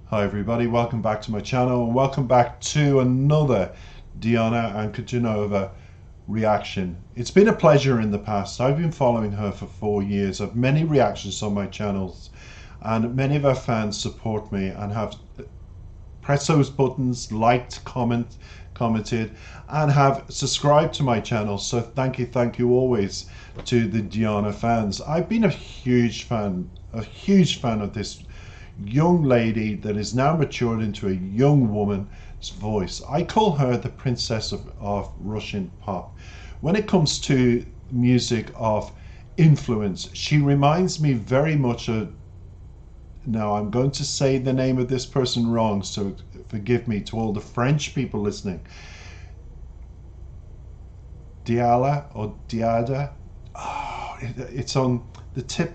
Hi everybody, welcome back to my channel and welcome back to another Diana Ankudinova reaction. It's been a pleasure in the past. I've been following her for 4 years. I've many reactions on my channels and many of her fans support me and have pressed those buttons, liked, commented and have subscribed to my channel. So thank you always to the Diana fans. I've been a huge fan of this young lady that is now matured into a young woman's voice. I call her the princess of Russian pop. When it comes to music of influence, she reminds me very much of, now I'm going to say the name of this person wrong, so forgive me to all the French people listening. Diala or Diada. Oh, it's on the tip.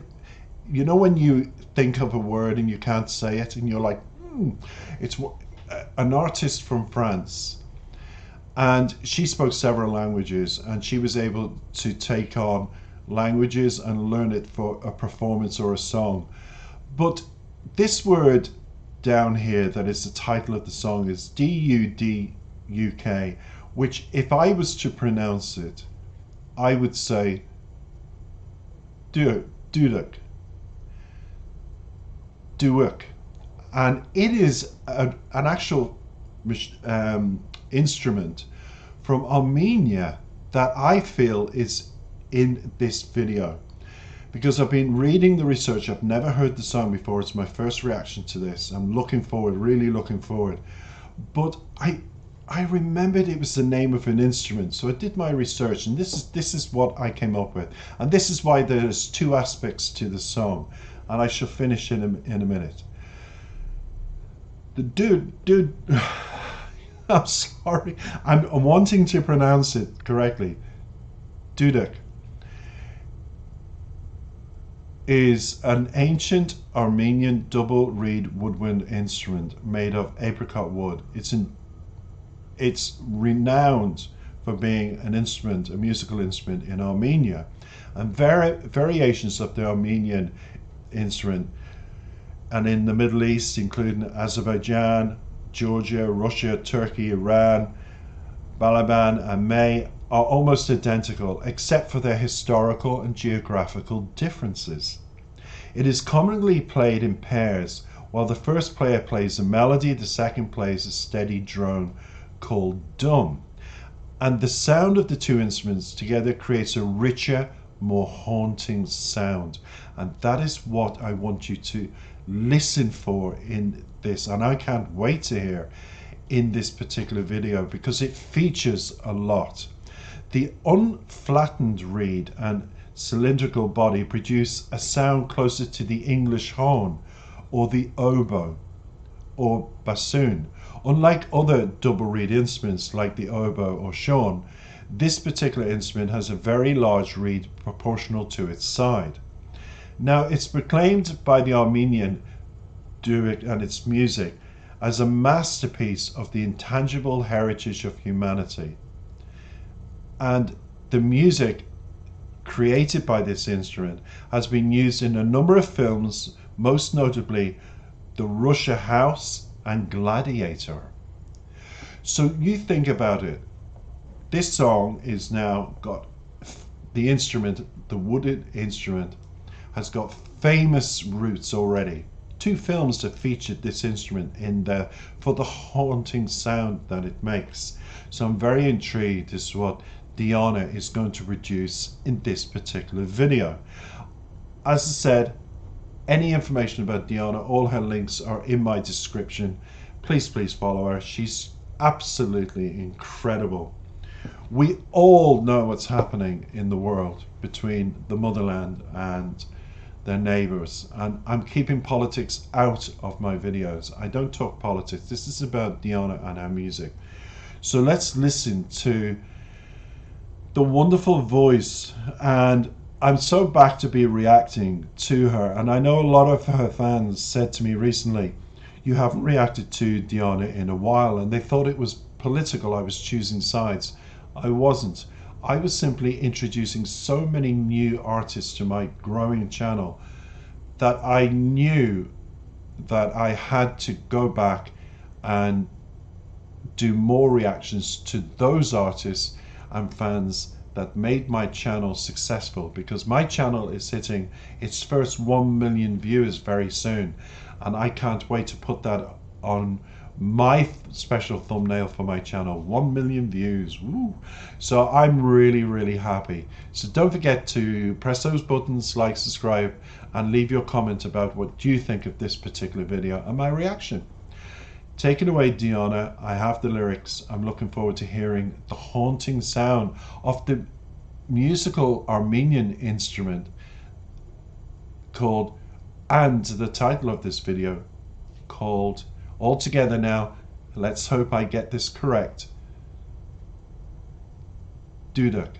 You know when you think of a word and you can't say it and you're like, it's an artist from France, and she spoke several languages and she was able to take on languages and learn it for a performance or a song. But this word down here that is the title of the song is D-U-D-U-K, which if I was to pronounce it, I would say Duduk. Duuk, and it is an actual instrument from Armenia that I feel is in this video, because I've been reading the research. I've never heard the song before. It's my first reaction to this. I'm looking forward, really looking forward, but I remembered it was the name of an instrument, so I did my research, and this is what I came up with, and this is why there's two aspects to the song, and I shall finish in a minute. The dude, I'm sorry, I'm wanting to pronounce it correctly. Duduk is an ancient Armenian double reed woodwind instrument made of apricot wood. It's renowned for being an instrument, a musical instrument in Armenia, and variations of the Armenian instrument and in the Middle East, including Azerbaijan, Georgia, Russia, Turkey, Iran, Balaban and May, are almost identical except for their historical and geographical differences. It is commonly played in pairs. While the first player plays a melody, the second plays a steady drone called dum, and the sound of the two instruments together creates a richer, more haunting sound, and that is what I want you to listen for in this, and I can't wait to hear in this particular video because it features a lot. The unflattened reed and cylindrical body produce a sound closer to the English horn or the oboe or bassoon. Unlike other double reed instruments like the oboe or shorn, this particular instrument has a very large reed proportional to its side. Now, it's proclaimed by the Armenian Duduk and its music as a masterpiece of the intangible heritage of humanity. And the music created by this instrument has been used in a number of films, most notably The Russia House and Gladiator. So you think about it. This song is now got the instrument, the wooden instrument, has got famous roots already. Two films have featured this instrument in there for the haunting sound that it makes. So I'm very intrigued as to what Diana is going to produce in this particular video. As I said, any information about Diana, all her links are in my description. Please follow her. She's absolutely incredible. We all know what's happening in the world between the motherland and their neighbors, and I'm keeping politics out of my videos. I don't talk politics. This is about Diana and her music. So let's listen to the wonderful voice, and I'm so back to be reacting to her, and I know a lot of her fans said to me recently, you haven't reacted to Diana in a while, and they thought it was political. I was choosing sides. I wasn't. I was simply introducing so many new artists to my growing channel that I knew that I had to go back and do more reactions to those artists and fans that made my channel successful, because my channel is hitting its first 1 million viewers very soon, and I can't wait to put that on my special thumbnail for my channel. 1 million views. Woo. So I'm really happy. So don't forget to press those buttons, like, subscribe, and leave your comment about what you think of this particular video and my reaction. Take it away, Diana. I have the lyrics. I'm looking forward to hearing the haunting sound of the musical Armenian instrument called, and the title of this video called, all together now, let's hope I get this correct, Duduk.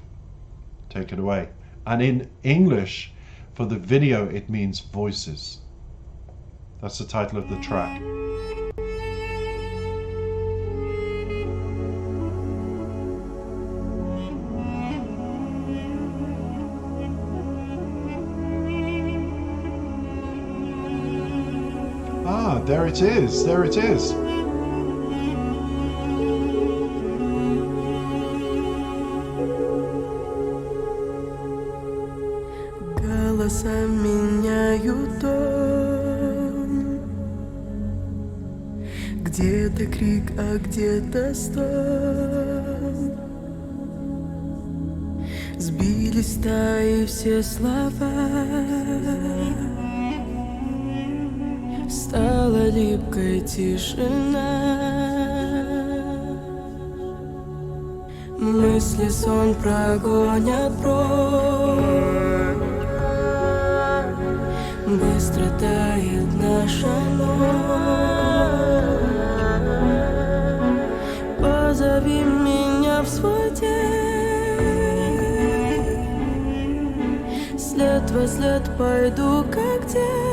Take it away. And in English, for the video, it means voices. That's the title of the track. Ah, there it is. There it is. Голоса меняют дом. Где-то крик, а где-то стон. Сбились стаи все слова. Стала липкой тишина. Мысли сон прогонят прочь. Быстро тает наша ночь. Позови меня в свой день. След во след пойду, как день.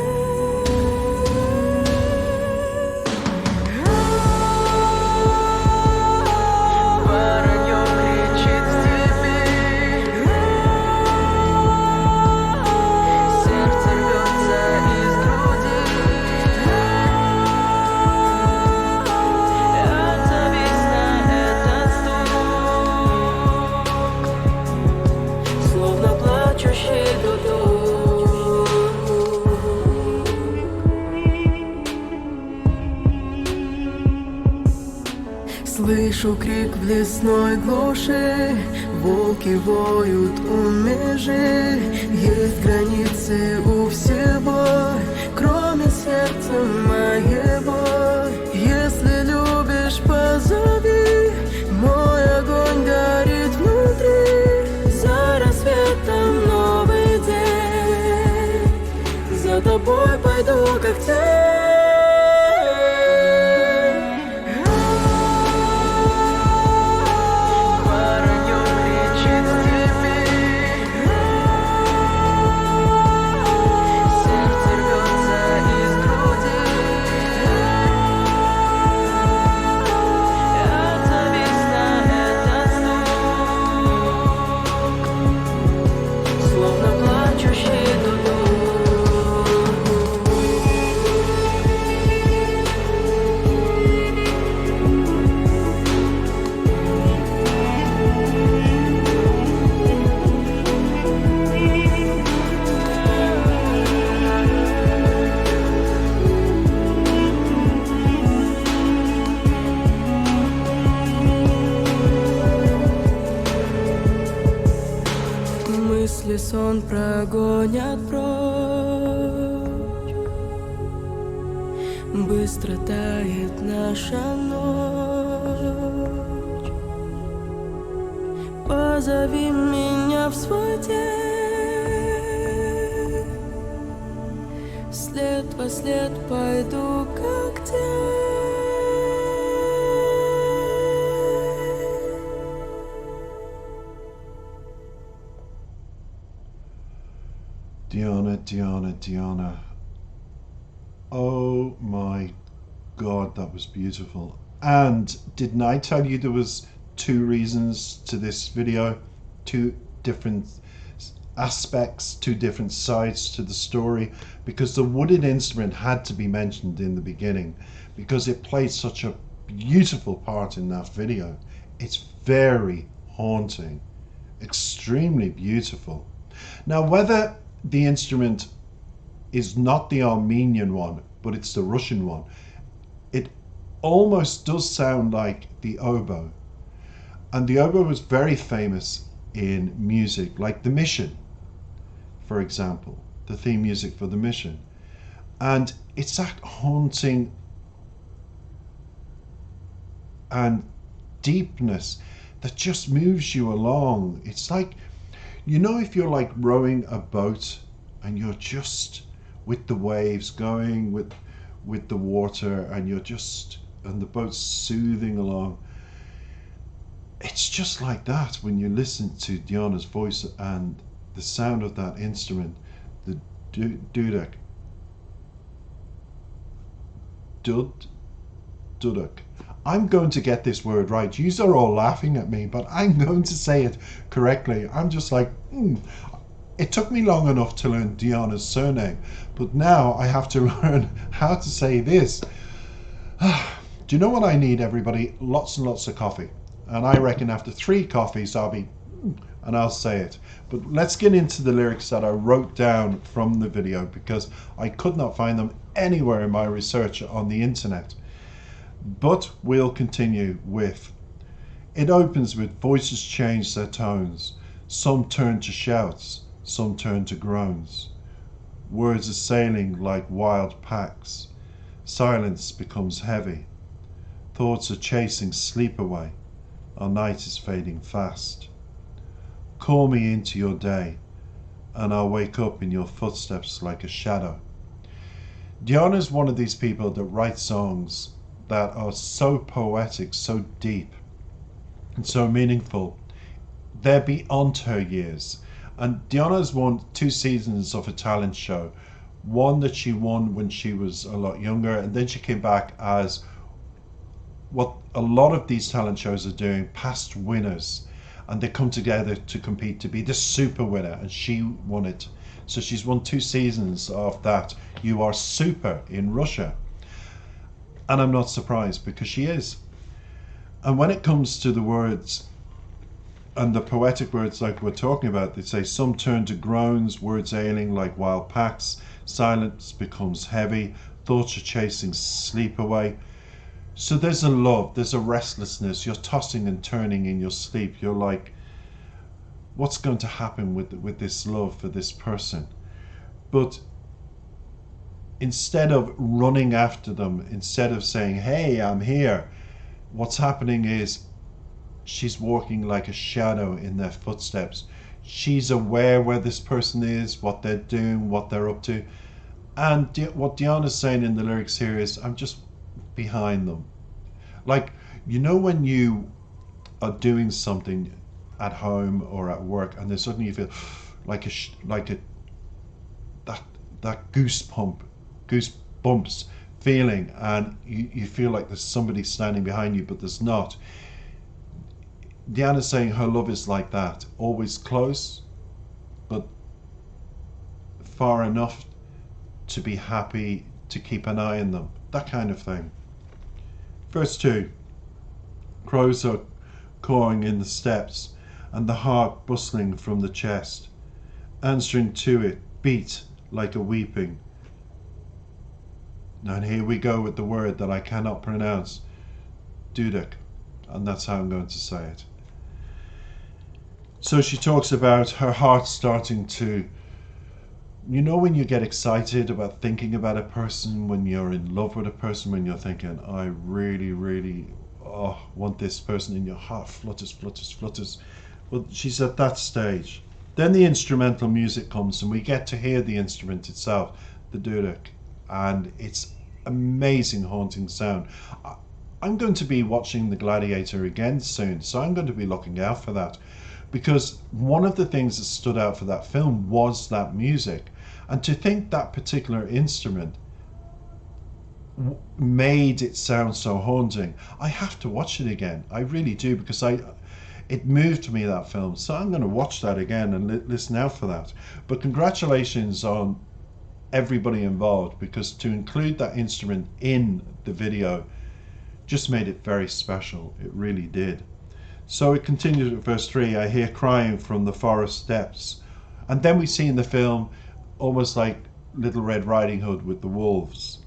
Слышу крик в лесной глуши, волки воют у межи. Есть границы у всего, кроме сердца моего. Если любишь, позови, мой огонь горит внутри. За рассветом новый день, за тобой пойду, как тень. Мысли сон прогонят прочь. Быстро тает наша ночь. Позови меня в свой день. След во след пойду, как тень. Diana. Oh my God, that was beautiful. And didn't I tell you there was 2 reasons to this video? 2 different aspects, two different sides to the story, because the wooden instrument had to be mentioned in the beginning because it played such a beautiful part in that video. It's very haunting, extremely beautiful. Now, whether the instrument is not the Armenian one, but it's the Russian one, it almost does sound like the oboe. And the oboe was very famous in music, like The Mission, for example, the theme music for The Mission. And it's that haunting and deepness that just moves you along. It's like, you know, if you're like rowing a boat and you're just with the waves going with the water, and the boat's soothing along. It's just like that when you listen to Diana's voice and the sound of that instrument, the duduk. Duduk. I'm going to get this word right. You are all laughing at me, but I'm going to say it correctly. I'm just like, It took me long enough to learn Diana's surname, but now I have to learn how to say this. Do you know what I need, everybody? Lots and lots of coffee. And I reckon after 3 coffees, I'll say it. But let's get into the lyrics that I wrote down from the video, because I could not find them anywhere in my research on the internet. But we'll continue with, it opens with voices change their tones. Some turn to shouts, some turn to groans. Words are sailing like wild packs. Silence becomes heavy. Thoughts are chasing sleep away. Our night is fading fast. Call me into your day, and I'll wake up in your footsteps like a shadow. Diana's one of these people that write songs that are so poetic, so deep, and so meaningful. They're beyond her years. And Diana's won 2 seasons of a talent show. One that she won when she was a lot younger, and then she came back as what a lot of these talent shows are doing, past winners, and they come together to compete to be the super winner, and she won it. So she's won 2 seasons of that. You Are Super in Russia. And I'm not surprised, because she is. And when it comes to the words and the poetic words like we're talking about, they say some turn to groans, words ailing like wild packs, silence becomes heavy, thoughts are chasing sleep away. So there's a love, there's a restlessness, you're tossing and turning in your sleep. You're like, what's going to happen with this love for this person? But instead of running after them, instead of saying, hey, I'm here, what's happening is she's walking like a shadow in their footsteps. She's aware where this person is, what they're doing, what they're up to. And what Diana's saying in the lyrics here is, I'm just behind them. Like, you know, when you are doing something at home or at work, and then suddenly you feel like that goosebumps feeling, and you feel like there's somebody standing behind you, but there's not. Diana's saying her love is like that, always close, but far enough to be happy to keep an eye on them, that kind of thing. Verse 2, crows are cawing in the steppes, and the heart bustling from the chest, answering to it, beat like a weeping. And here we go with the word that I cannot pronounce, duduk, and that's how I'm going to say it. So she talks about her heart starting to, you know, when you get excited about thinking about a person, when you're in love with a person, when you're thinking, I really, really want this person, and your heart flutters. Well, she's at that stage. Then the instrumental music comes, and we get to hear the instrument itself, the duduk, and it's amazing, haunting sound. I'm going to be watching The Gladiator again soon, so I'm going to be looking out for that, because one of the things that stood out for that film was that music. And to think that particular instrument made it sound so haunting, I have to watch it again. I really do, because It moved me, that film. So I'm going to watch that again and listen out for that. But congratulations on everybody involved, because to include that instrument in the video just made it very special. It really did. So it continues at verse 3. I hear crying from the forest depths. And then we see in the film almost like Little Red Riding Hood with the wolves.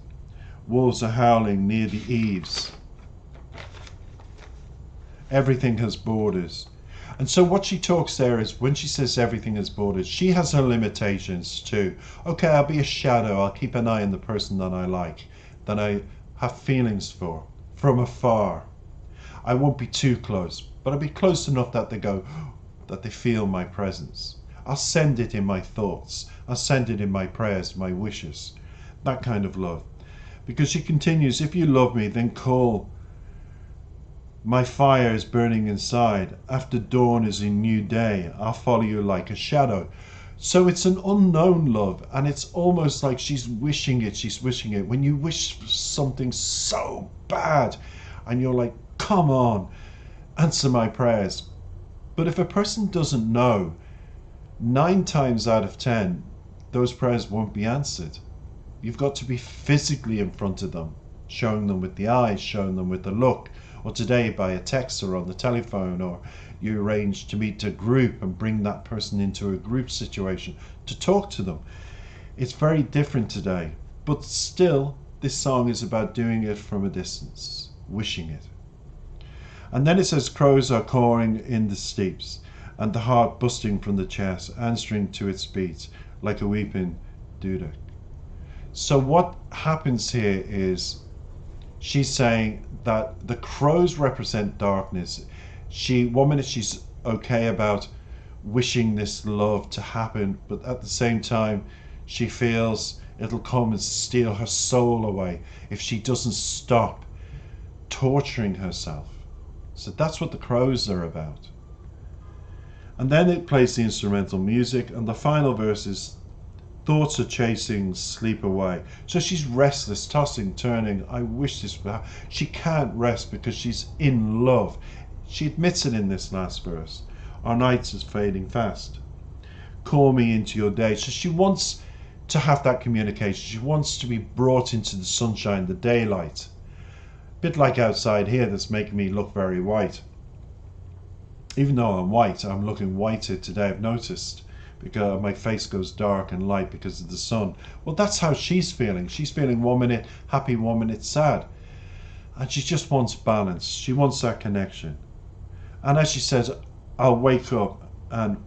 Wolves are howling near the eaves. Everything has borders. And so what she talks there is, when she says everything has borders, she has her limitations too. Okay, I'll be a shadow. I'll keep an eye on the person that I like, that I have feelings for, from afar. I won't be too close, but I'll be close enough that they go, that they feel my presence. I'll send it in my thoughts. I'll send it in my prayers, my wishes. That kind of love. Because she continues, if you love me, then call. My fire is burning inside. After dawn is a new day. I'll follow you like a shadow. So it's an unknown love, and it's almost like she's wishing it. She's wishing it. When you wish for something so bad, and you're like, come on, answer my prayers. But if a person doesn't know, 9 times out of 10, those prayers won't be answered. You've got to be physically in front of them, showing them with the eyes, showing them with the look, or today by a text or on the telephone, or you arrange to meet a group and bring that person into a group situation to talk to them. It's very different today, but still this song is about doing it from a distance, wishing it. And then it says, crows are cawing in the steeps, and the heart busting from the chest, answering to its beats like a weeping dudek. So what happens here is she's saying that the crows represent darkness. One minute she's okay about wishing this love to happen, but at the same time she feels it'll come and steal her soul away if she doesn't stop torturing herself. So that's what the crows are about. And then it plays the instrumental music, and the final verse is, thoughts are chasing sleep away. So she's restless, tossing, turning. I wish this would happen. She can't rest because she's in love. She admits it in this last verse. Our nights is fading fast. Call me into your day. So she wants to have that communication. She wants to be brought into the sunshine, the daylight. A bit like outside here, that's making me look very white. Even though I'm white, I'm looking whiter today, I've noticed, because my face goes dark and light because of the sun. Well, that's how she's feeling. She's feeling 1 minute happy, 1 minute sad. And she just wants balance. She wants that connection. And as she says, I'll wake up and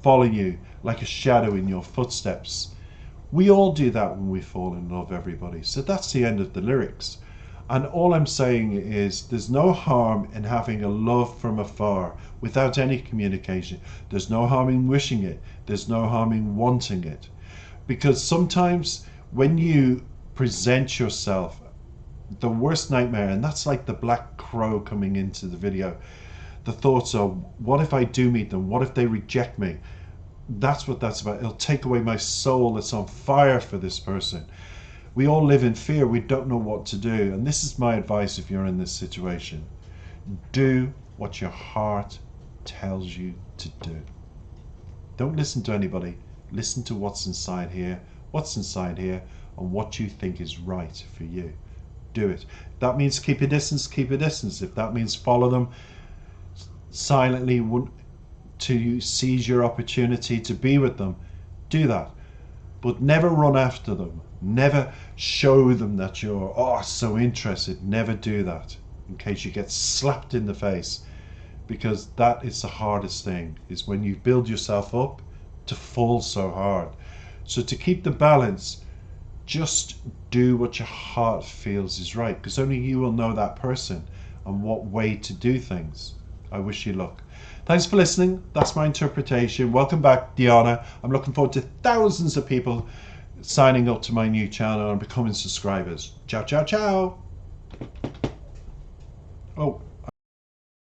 follow you like a shadow in your footsteps. We all do that when we fall in love, everybody. So that's the end of the lyrics. And all I'm saying is there's no harm in having a love from afar without any communication. There's no harm in wishing it. There's no harm in wanting it. Because sometimes when you present yourself, the worst nightmare, and that's like the black crow coming into the video, the thoughts are, what if I do meet them? What if they reject me? That's what that's about. It'll take away my soul that's on fire for this person. We all live in fear. We don't know what to do. And this is my advice if you're in this situation. Do what your heart tells you to do. Don't listen to anybody. Listen to what's inside here, and what you think is right for you. Do it. If that means keep a distance, keep a distance. If that means follow them silently to seize your opportunity to be with them, do that. But never run after them. Never show them that you're so interested. Never do that, in case you get slapped in the face, because that is the hardest thing, is when you build yourself up to fall so hard. So to keep the balance, just do what your heart feels is right, because only you will know that person and what way to do things. I wish you luck. Thanks for listening. That's my interpretation. Welcome back, Diana. I'm looking forward to thousands of people signing up to my new channel and becoming subscribers. Ciao, ciao, ciao. Oh.